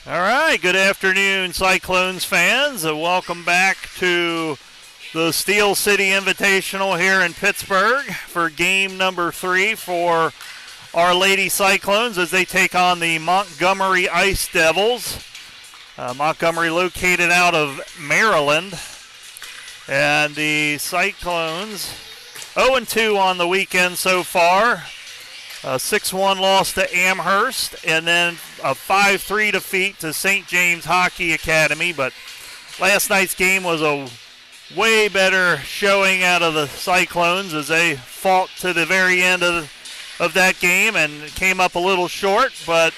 All right, good afternoon, Cyclones fans. Welcome back to the Steel City Invitational here in Pittsburgh for game number 3 for Our Lady Cyclones as they take on the Montgomery Ice Devils. Montgomery located out of Maryland. And the Cyclones 0-2 on the weekend so far. 6-1 loss to Amherst, and then a 5-3 defeat to St. James Hockey Academy. But last night's game was a way better showing out of the Cyclones as they fought to the very end of that game and came up a little short. But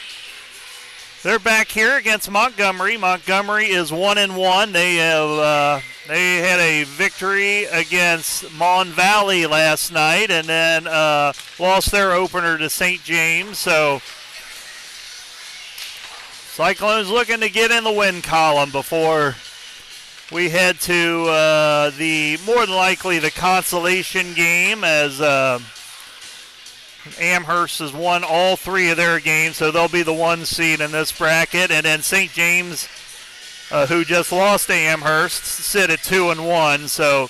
they're back here against Montgomery. Montgomery is 1-1. They had a victory against Mon Valley last night and then lost their opener to St. James. So Cyclones looking to get in the win column before we head to more than likely the consolation game as Amherst has won all 3 of their games, so they'll be the 1 seed in this bracket. And then St. James, who just lost to Amherst, sit at 2-1. So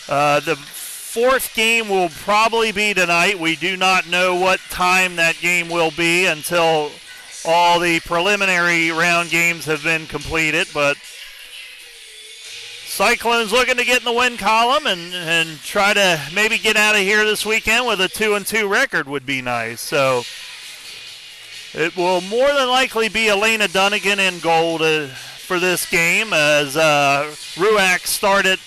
the 4th game will probably be tonight. We do not know what time that game will be until all the preliminary round games have been completed. But Cyclones looking to get in the win column and try to maybe get out of here this weekend with a 2-2 record would be nice. So it will more than likely be Elena Dunnigan in goal for this game as Ruack started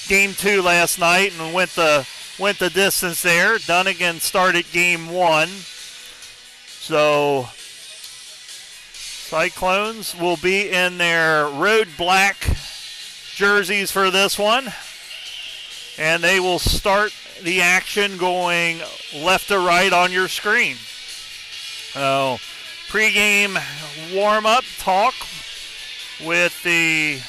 game 2 last night and went the distance there. Dunnigan started game 1. So Cyclones will be in their road black jerseys for this one, and they will start the action going left to right on your screen. So pregame warm-up talk with the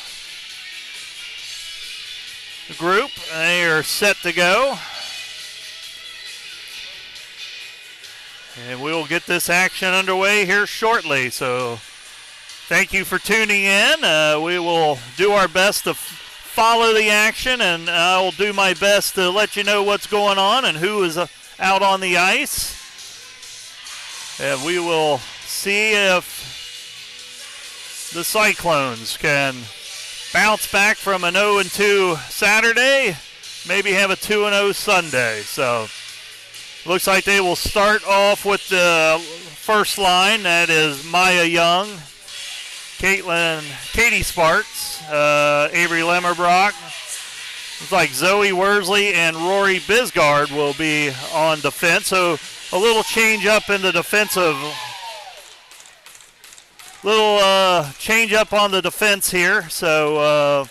group. They are set to go, and we'll get this action underway here shortly. So thank you for tuning in. We will do our best to follow the action, and I will do my best to let you know what's going on and who is out on the ice. And we will see if the Cyclones can bounce back from an 0-2 Saturday, maybe have a 2-0 Sunday. So looks like they will start off with the first line. That is Maya Young, Katie Sparks, Avery Lemmerbrock. It's like Zoe Worsley and Rory Bisgard will be on defense. So a little change up in the defensive, change up on the defense here. So,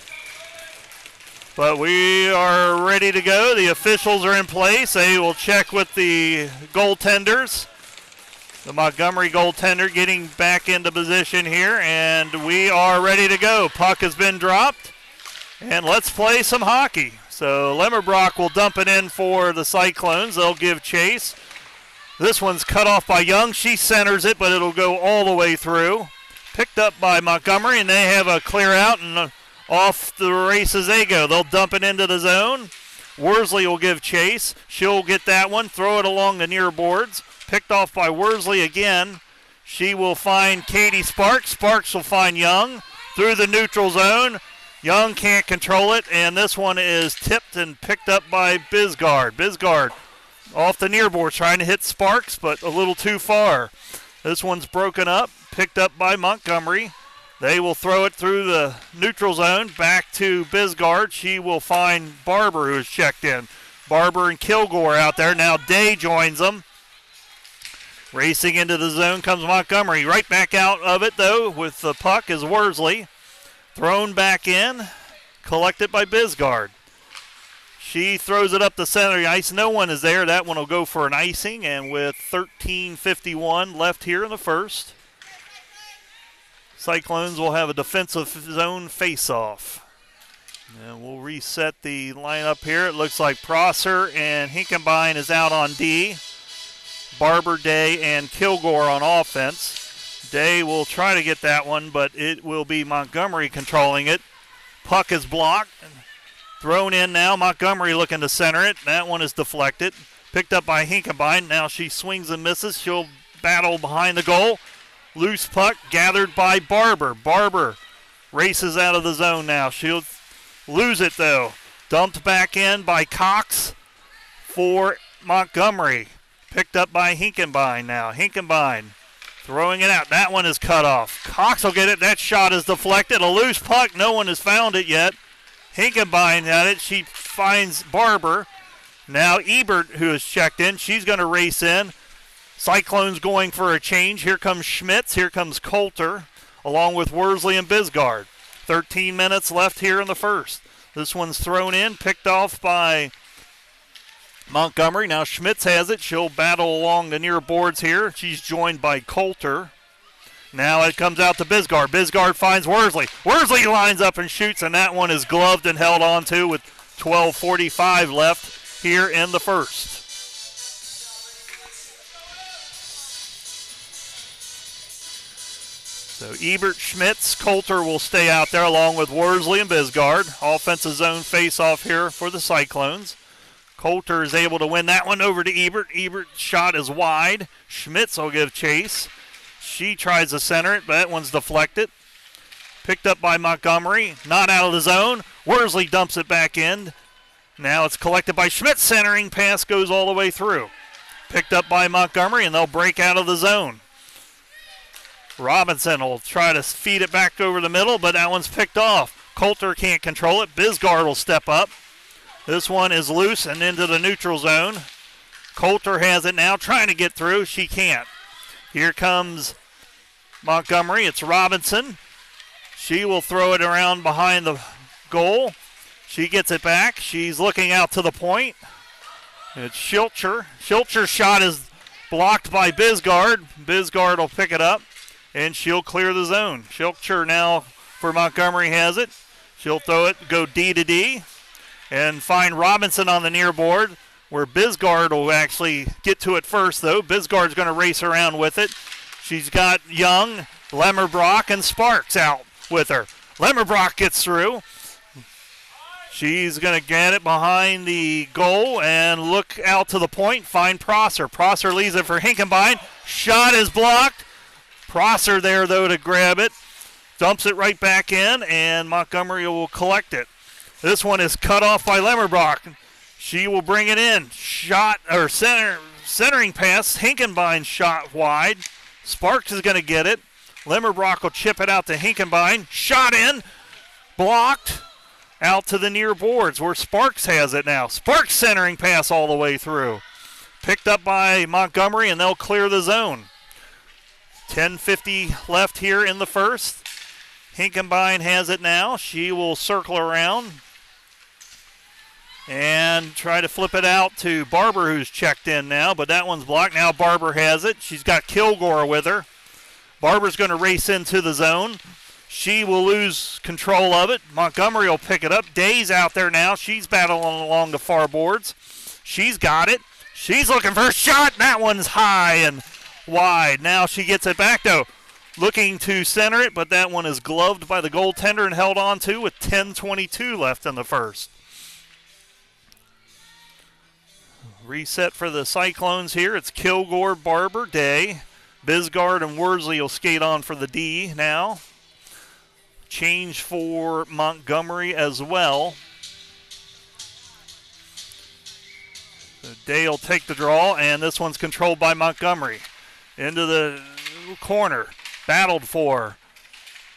but we are ready to go. The officials are in place. They will check with the goaltenders. The Montgomery goaltender getting back into position here, and we are ready to go. Puck has been dropped, and let's play some hockey. So Lemmerbrock will dump it in for the Cyclones. They'll give chase. This one's cut off by Young. She centers it, but it'll go all the way through. Picked up by Montgomery, and they have a clear out, and off the races they go. They'll dump it into the zone. Worsley will give chase. She'll get that one, throw it along the near boards. Picked off by Worsley again. She will find Katie Sparks. Sparks will find Young through the neutral zone. Young can't control it, and this one is tipped and picked up by Bisgard. Bisgard off the near board trying to hit Sparks, but a little too far. This one's broken up, picked up by Montgomery. They will throw it through the neutral zone back to Bisgard. She will find Barber, who is checked in. Barber and Kilgore out there. Now Day joins them. Racing into the zone comes Montgomery. Right back out of it, though, with the puck is Worsley. Thrown back in, collected by Bisgard. She throws it up the center of the ice. No one is there. That one will go for an icing, and with 13:51 left here in the first, Cyclones will have a defensive zone face-off. And we'll reset the lineup here. It looks like Prosser and Hinkenbein is out on D. Barber, Day, and Kilgore on offense. Day will try to get that one, but it will be Montgomery controlling it. Puck is blocked. Thrown in now. Montgomery looking to center it. That one is deflected. Picked up by Hinkebine. Now she swings and misses. She'll battle behind the goal. Loose puck gathered by Barber. Barber races out of the zone now. She'll lose it though. Dumped back in by Cox for Montgomery. Picked up by Hinkebine now. Hinkebine throwing it out. That one is cut off. Cox will get it. That shot is deflected. A loose puck. No one has found it yet. Hinkebine had it. She finds Barber. Now Ebert, who has checked in, she's going to race in. Cyclones going for a change. Here comes Schmitz. Here comes Coulter, along with Worsley and Bisgard. 13 minutes left here in the first. This one's thrown in, picked off by Montgomery. Now Schmitz has it. She'll battle along the near boards here. She's joined by Coulter. Now it comes out to Bisgard. Bisgard finds Worsley. Worsley lines up and shoots, and that one is gloved and held on to with 12:45 left here in the first. So Ebert, Schmitz, Coulter will stay out there along with Worsley and Bisgard. Offensive zone face-off here for the Cyclones. Coulter is able to win that one over to Ebert. Ebert's shot is wide. Schmitz will give chase. She tries to center it, but that one's deflected. Picked up by Montgomery. Not out of the zone. Worsley dumps it back in. Now it's collected by Schmitz. Centering pass goes all the way through. Picked up by Montgomery, and they'll break out of the zone. Robinson will try to feed it back over the middle, but that one's picked off. Coulter can't control it. Bisgard will step up. This one is loose and into the neutral zone. Coulter has it now, trying to get through. She can't. Here comes Montgomery. It's Robinson. She will throw it around behind the goal. She gets it back. She's looking out to the point. It's Schilcher. Schilcher's shot is blocked by Bisgard. Bisgard will pick it up, and she'll clear the zone. Schilcher now for Montgomery has it. She'll throw it, go D to D, and find Robinson on the near board, where Bisgard will actually get to it first, though. Bisgard's going to race around with it. She's got Young, Lemmerbrock, and Sparks out with her. Lemmerbrock gets through. She's going to get it behind the goal and look out to the point, find Prosser. Prosser leaves it for Hinkebine. Shot is blocked. Prosser there, though, to grab it. Dumps it right back in, and Montgomery will collect it. This one is cut off by Lemmerbrock. She will bring it in. Shot, or centering pass. Hinkebine shot wide. Sparks is going to get it. Lemmerbrock will chip it out to Hinkebine. Shot in. Blocked. Out to the near boards where Sparks has it now. Sparks centering pass all the way through. Picked up by Montgomery, and they'll clear the zone. 10:50 left here in the first. Hinkebine has it now. She will circle around and try to flip it out to Barber, who's checked in now, but that one's blocked. Now Barber has it. She's got Kilgore with her. Barber's going to race into the zone. She will lose control of it. Montgomery will pick it up. Day's out there now. She's battling along the far boards. She's got it. She's looking for a shot. That one's high and wide. Now she gets it back, though. Looking to center it, but that one is gloved by the goaltender and held on to with 10:22 left in the first. Reset for the Cyclones here. It's Kilgore, Barber, Day. Bisgard and Worsley will skate on for the D now. Change for Montgomery as well. So Day will take the draw, and this one's controlled by Montgomery. Into the corner. Battled for.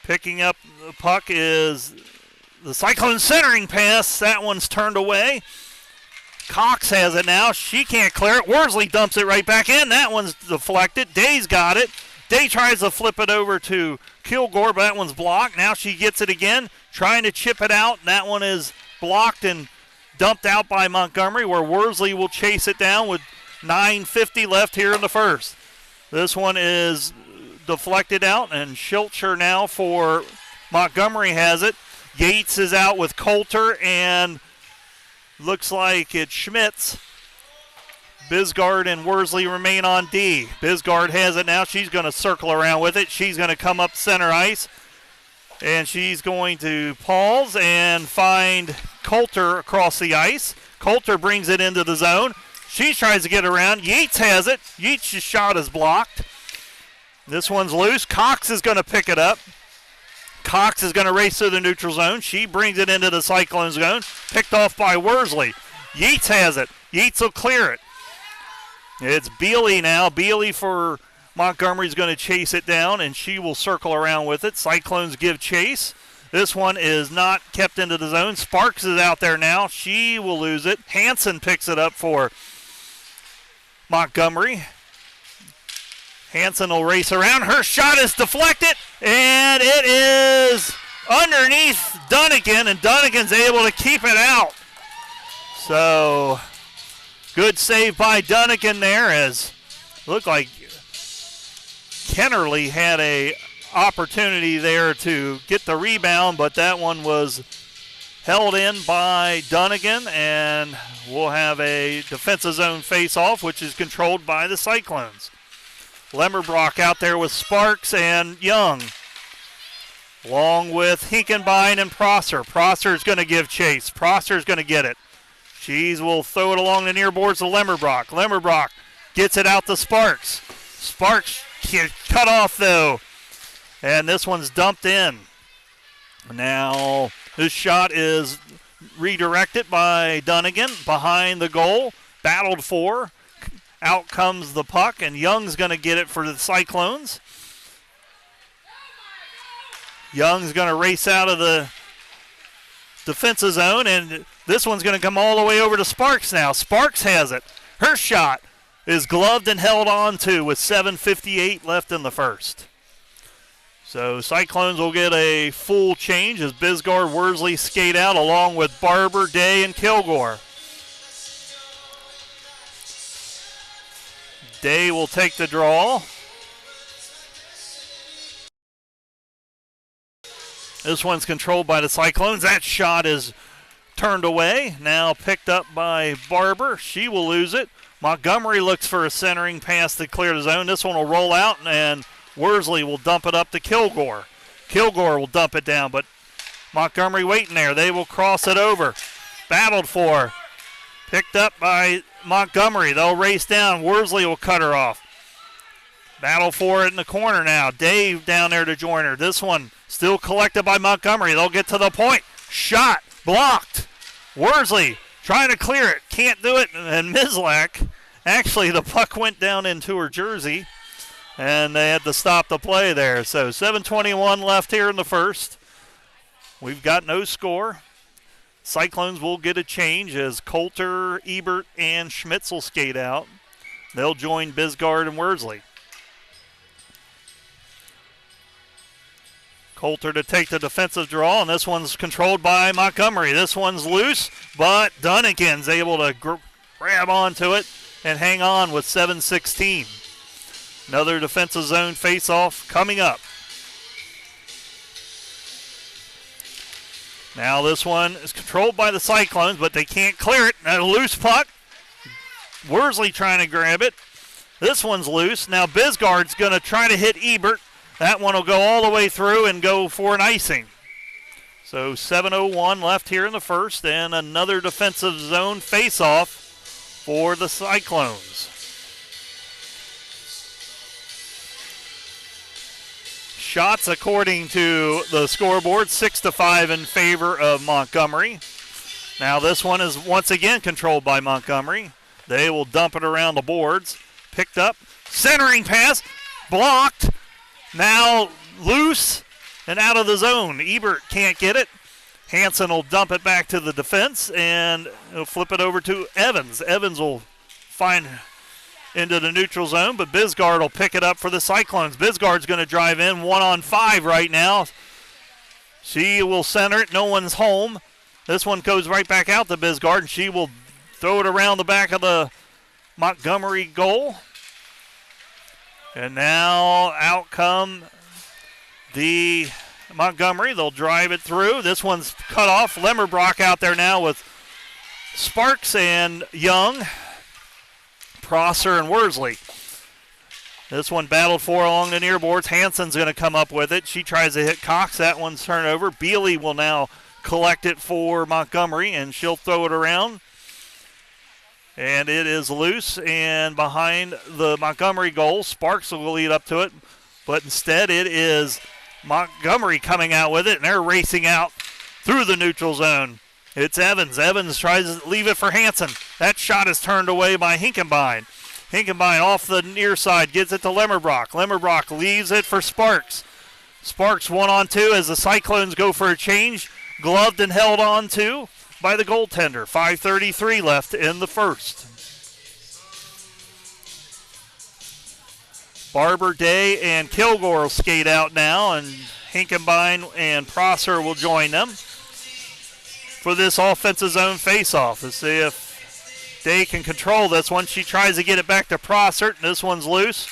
Picking up the puck is the Cyclone centering pass. That one's turned away. Cox has it now. She can't clear it. Worsley dumps it right back in. That one's deflected. Day's got it. Day tries to flip it over to Kilgore, but that one's blocked. Now she gets it again, trying to chip it out. That one is blocked and dumped out by Montgomery, where Worsley will chase it down with 9:50 left here in the first. This one is deflected out, and Schilcher now for Montgomery has it. Yates is out with Coulter, and looks like it's Schmitz. Bisgard and Worsley remain on D. Bisgard has it now. She's going to circle around with it. She's going to come up center ice. And she's going to pause and find Coulter across the ice. Coulter brings it into the zone. She tries to get around. Yates has it. Yates' shot is blocked. This one's loose. Cox is going to pick it up. Cox is going to race through the neutral zone. She brings it into the Cyclone zone. Picked off by Worsley. Yates has it. Yates will clear it. It's Bealey now. Bealey for Montgomery is going to chase it down, and she will circle around with it. Cyclones give chase. This one is not kept into the zone. Sparks is out there now. She will lose it. Hansen picks it up for Montgomery. Hansen will race around. Her shot is deflected, and it is underneath Dunnigan, and Dunnigan's able to keep it out. So, good save by Dunnigan there, as looked like Kennerly had a opportunity there to get the rebound, but that one was held in by Dunnigan, and we'll have a defensive zone face-off, which is controlled by the Cyclones. Lemmerbrock out there with Sparks and Young, along with Hinkenbein and Prosser. Prosser's going to give chase. Prosser's going to get it. She will throw it along the near boards to Lemmerbrock. Lemmerbrock gets it out to Sparks. Sparks cut off, though, and this one's dumped in. Now, this shot is redirected by Dunnigan behind the goal. Battled for. Out comes the puck, and Young's going to get it for the Cyclones. Young's going to race out of the defensive zone, and this one's going to come all the way over to Sparks now. Sparks has it. Her shot is gloved and held on to with 7:58 left in the first. So Cyclones will get a full change as Bisgard, Worsley skate out along with Barber, Day, and Kilgore. Day will take the draw. This one's controlled by the Cyclones. That shot is turned away. Now picked up by Barber. She will lose it. Montgomery looks for a centering pass to clear the zone. This one will roll out, and Worsley will dump it up to Kilgore. Kilgore will dump it down, but Montgomery waiting there. They will cross it over. Battled for. Picked up by Montgomery. They'll race down. Worsley will cut her off. Battle for it in the corner now. Dave down there to join her. This one still collected by Montgomery. They'll get to the point. Shot. Blocked. Worsley trying to clear it. Can't do it. And Mislak, actually the puck went down into her jersey, and they had to stop the play there. So 7:21 left here in the first. We've got no score. Cyclones will get a change as Coulter, Ebert, and Schmitz will skate out. They'll join Bisgard and Worsley. Coulter to take the defensive draw, and this one's controlled by Montgomery. This one's loose, but Dunnigan's able to grab onto it and hang on with 7:16. Another defensive zone face-off coming up. Now this one is controlled by the Cyclones, but they can't clear it. A loose puck. Worsley trying to grab it. This one's loose. Now Bisgard's going to try to hit Ebert. That one will go all the way through and go for an icing. So 7:01 left here in the first, and another defensive zone face-off for the Cyclones. Shots according to the scoreboard, 6-5 in favor of Montgomery. Now this one is once again controlled by Montgomery. They will dump it around the boards. Picked up, centering pass, blocked. Now loose and out of the zone. Ebert can't get it. Hansen will dump it back to the defense, and he'll flip it over to Evans. Evans will find into the neutral zone, but Bisgard will pick it up for the Cyclones. Bisgard's going to drive in 1-on-5 right now. She will center it. No one's home. This one goes right back out to Bisgard, and she will throw it around the back of the Montgomery goal. And now out come the Montgomery. They'll drive it through. This one's cut off. Lemmerbrock out there now with Sparks and Young. Prosser and Worsley. This one battled for along the near boards. Hansen's going to come up with it. She tries to hit Cox. That one's turned over. Bealey will now collect it for Montgomery, and she'll throw it around. And it is loose, and behind the Montgomery goal, Sparks will lead up to it. But instead, it is Montgomery coming out with it, and they're racing out through the neutral zone. It's Evans. Evans tries to leave it for Hansen. That shot is turned away by Hinkenbein. Hinkenbein off the near side gets it to Lemmerbrock. Lemmerbrock leaves it for Sparks. Sparks 1-on-2 as the Cyclones go for a change. Gloved and held on to by the goaltender. 5:33 left in the first. Barber, Day, and Kilgore will skate out now, and Hinkenbein and Prosser will join them for this offensive zone faceoff. Let's see if Day can control this one. She tries to get it back to Prosser, and this one's loose.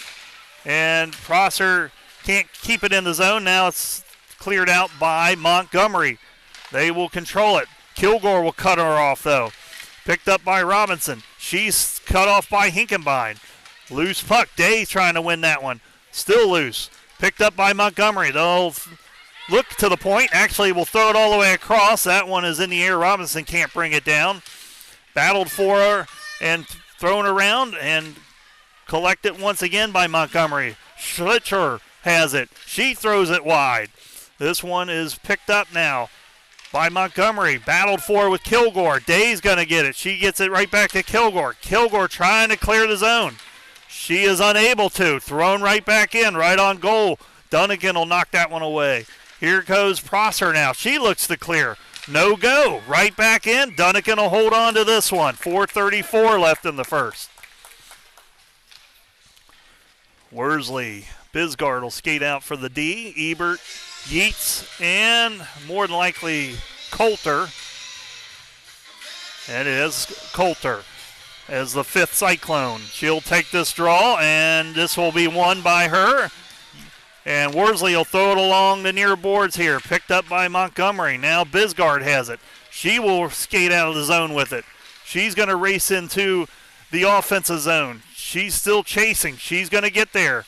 And Prosser can't keep it in the zone. Now it's cleared out by Montgomery. They will control it. Kilgore will cut her off, though. Picked up by Robinson. She's cut off by Hinkenbein. Loose puck. Day trying to win that one. Still loose. Picked up by Montgomery. They'll look to the point. Actually, will throw it all the way across. That one is in the air. Robinson can't bring it down. Battled for her and thrown around and collected once again by Montgomery. Schlitzer has it. She throws it wide. This one is picked up now by Montgomery. Battled for with Kilgore. Day's going to get it. She gets it right back to Kilgore. Kilgore trying to clear the zone. She is unable to. Thrown right back in, right on goal. Dunnigan will knock that one away. Here goes Prosser now. She looks to clear. No go. Right back in. Dunnigan will hold on to this one. 4:34 left in the first. Worsley. Bisgard will skate out for the D. Ebert, Yeats, and more than likely Coulter. And it is Coulter as the fifth Cyclone. She'll take this draw, and this will be won by her. And Worsley will throw it along the near boards here. Picked up by Montgomery. Now Bisgard has it. She will skate out of the zone with it. She's going to race into the offensive zone. She's still chasing. She's going to get there.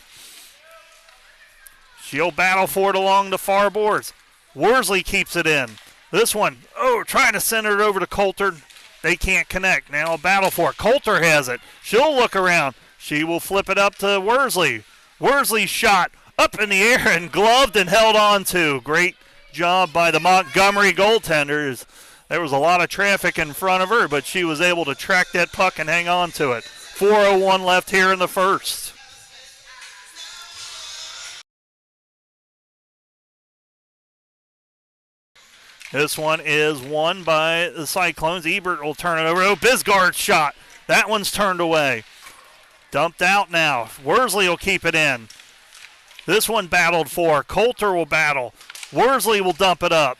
She'll battle for it along the far boards. Worsley keeps it in. This one, trying to send it over to Coulter. They can't connect. Now a battle for it. Coulter has it. She'll look around. She will flip it up to Worsley. Worsley's shot up in the air and gloved and held on to. Great job by the Montgomery goaltenders. There was a lot of traffic in front of her, but she was able to track that puck and hang on to it. 4:01 left here in the first. This one is won by the Cyclones. Ebert will turn it over. Bisgard's shot. That one's turned away. Dumped out now. Worsley will keep it in. This one battled for. Coulter will battle. Worsley will dump it up.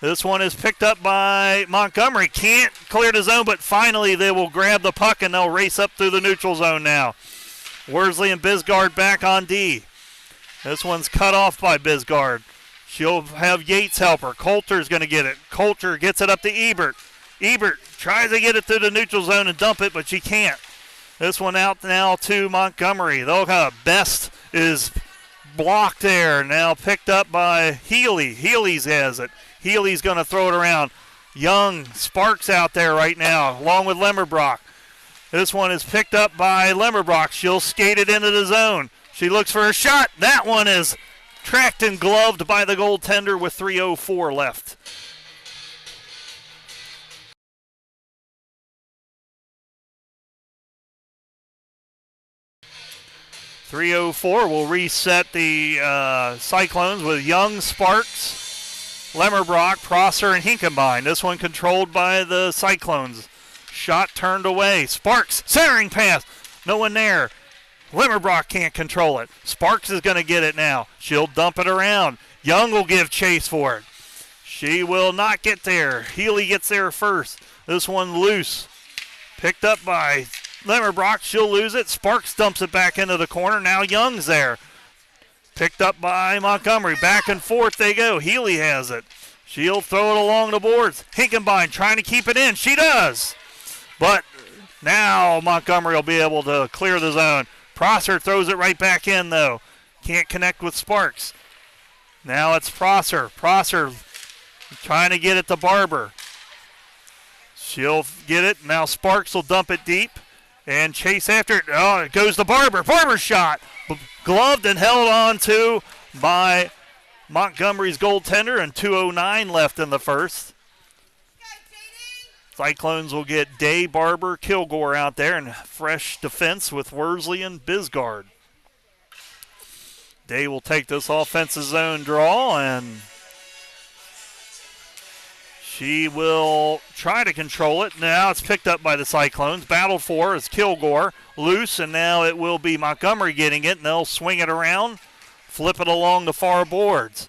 This one is picked up by Montgomery. Can't clear the zone, but finally they will grab the puck and they'll race up through the neutral zone now. Worsley and Bisgard back on D. This one's cut off by Bisgard. She'll have Yates help her. Coulter's going to get it. Coulter gets it up to Ebert. Ebert tries to get it through the neutral zone and dump it, but she can't. This one out now to Montgomery. Best is blocked there. Now picked up by Healy. Healy's has it. Healy's going to throw it around. Young, Sparks out there right now, along with Lemmerbrock. This one is picked up by Lemmerbrock. She'll skate it into the zone. She looks for a shot. That one is tracked and gloved by the goaltender with 3:04 left. .304 will reset the Cyclones with Young, Sparks, Lemmerbrock, Prosser, and Hinkenbein. This one controlled by the Cyclones. Shot turned away. Sparks, centering pass. No one there. Lemmerbrock can't control it. Sparks is going to get it now. She'll dump it around. Young will give chase for it. She will not get there. Healy gets there first. This one loose. Picked up by Lemmerbrock. She'll lose it. Sparks dumps it back into the corner. Now Young's there. Picked up by Montgomery. Back and forth they go. Healy has it. She'll throw it along the boards. Hinkenbein trying to keep it in. She does. But Now Montgomery will be able to clear the zone. Prosser throws it right back in, though. Can't connect with Sparks. Now it's Prosser. Prosser trying to get it to Barber. She'll get it. Now Sparks will dump it deep and chase after it. Oh, it goes to Barber. Barber's shot. Gloved and held on to by Montgomery's goaltender, and 2:09 left in the first. Cyclones will get Day, Barber, Kilgore out there, and fresh defense with Worsley and Bisgard. Day will take this offensive zone draw, and she will try to control it. Now it's picked up by the Cyclones. Battled for is Kilgore. Loose, and now it will be Montgomery getting it, and they'll swing it around, flip it along the far boards.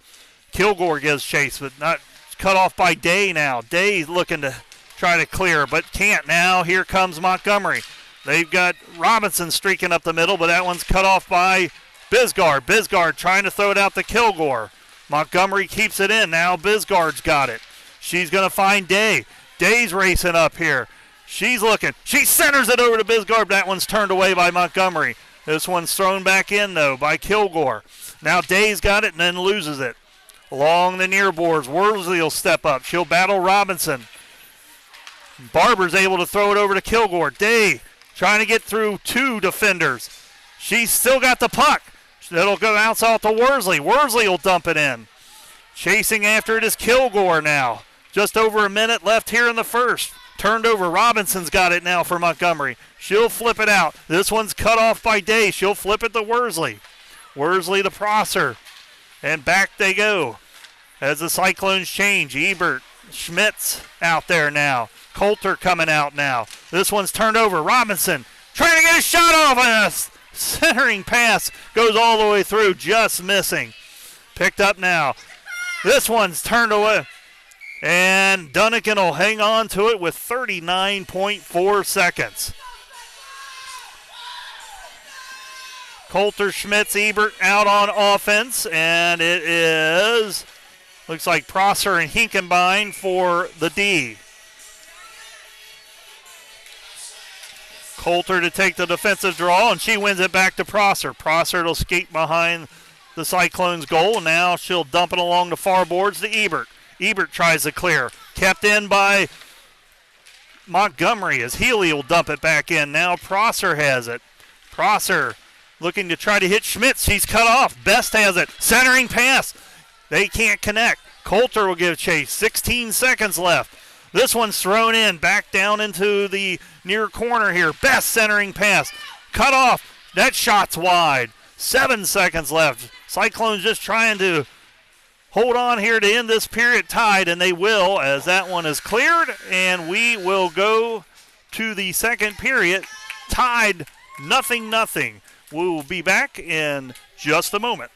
Kilgore gives chase, but not cut off by Day now. Day looking to try to clear, but can't now. Here comes Montgomery. They've got Robinson streaking up the middle, but that one's cut off by Bisgard. Bisgard trying to throw it out to Kilgore. Montgomery keeps it in. Now Bisgard's got it. She's going to find Day. Day's racing up here. She's looking. She centers it over to Bisgard. That one's turned away by Montgomery. This one's thrown back in, though, by Kilgore. Now Day's got it and then loses it. Along the near boards, Worsley will step up. She'll battle Robinson. Barber's able to throw it over to Kilgore. Day trying to get through two defenders. She's still got the puck. It'll go bounce out to Worsley. Worsley will dump it in. Chasing after it is Kilgore now. Just over a minute left here in the first. Turned over. Robinson's got it now for Montgomery. She'll flip it out. This one's cut off by Day. She'll flip it to Worsley. Worsley to Prosser. And back they go as the Cyclones change. Ebert, Schmitz out there now. Coulter coming out now. This one's turned over. Robinson trying to get a shot off, and a centering pass goes all the way through, just missing. Picked up now. This one's turned away, and Dunnigan will hang on to it with 39.4 seconds. Coulter, Schmitz, Ebert out on offense, and it is, looks like Prosser and Hinkenbein for the D. Coulter to take the defensive draw, and she wins it back to Prosser. Prosser will skate behind the Cyclones' goal. Now she'll dump it along the far boards to Ebert. Ebert tries to clear. Kept in by Montgomery as Healy will dump it back in. Now Prosser has it. Prosser looking to try to hit Schmitz. He's cut off. Best has it. Centering pass. They can't connect. Coulter will give chase. 16 seconds left. This one's thrown in, back down into the near corner here. Best centering pass. Cut off. That shot's wide. 7 seconds left. Cyclones just trying to hold on here to end this period tied, and they will, as that one is cleared, and we will go to the second period tied 0-0. We will be back in just a moment.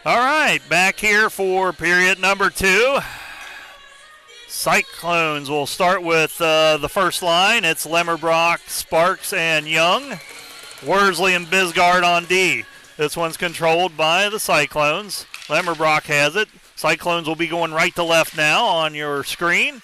All right, back here for period number 2. Cyclones will start with the first line. It's Lemmerbrock, Sparks, and Young. Worsley and Bisgard on D. This one's controlled by the Cyclones. Lemmerbrock has it. Cyclones will be going right to left now on your screen.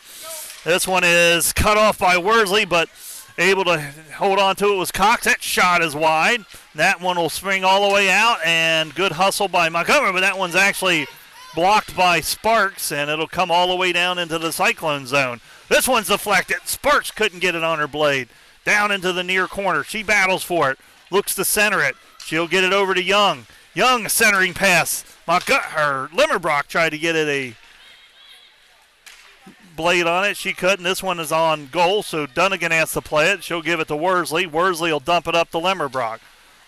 This one is cut off by Worsley, but able to hold on to it was Cox. That shot is wide. That one will swing all the way out, and good hustle by Montgomery, but that one's actually blocked by Sparks, and it'll come all the way down into the Cyclone zone. This one's deflected. Sparks couldn't get it on her blade. Down into the near corner. She battles for it. Looks to center it. She'll get it over to Young. Young, centering pass. Lemmerbrock tried to get it a blade on it. She couldn't. This one is on goal, so Dunnigan has to play it. She'll give it to Worsley. Worsley will dump it up to Lemmerbrock.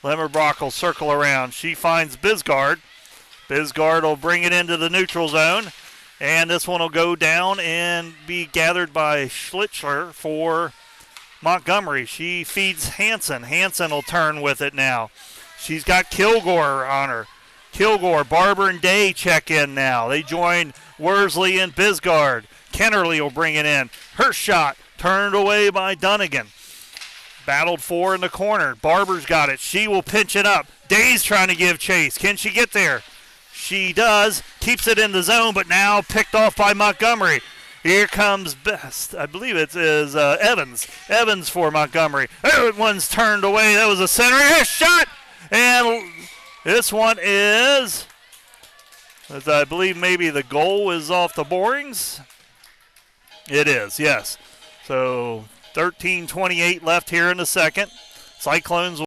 Lemmerbrock will circle around. She finds Bisgard. Bisgard will bring it into the neutral zone, and this one will go down and be gathered by Schlitzler for Montgomery. She feeds Hansen. Hansen will turn with it now. She's got Kilgore on her. Kilgore, Barber, and Day check in now. They join Worsley and Bisgard. Kennerly will bring it in. Her shot turned away by Dunnigan. Battled for in the corner. Barber's got it. She will pinch it up. Day's trying to give chase. Can she get there? She does. Keeps it in the zone, but now picked off by Montgomery. Here comes Best. I believe it is Evans. Evans for Montgomery. That one's turned away. That was a center. Here's a shot. And this one is, as I believe maybe the goal is off the boarings. It is, yes. So 13:28 left here in the second. Cyclones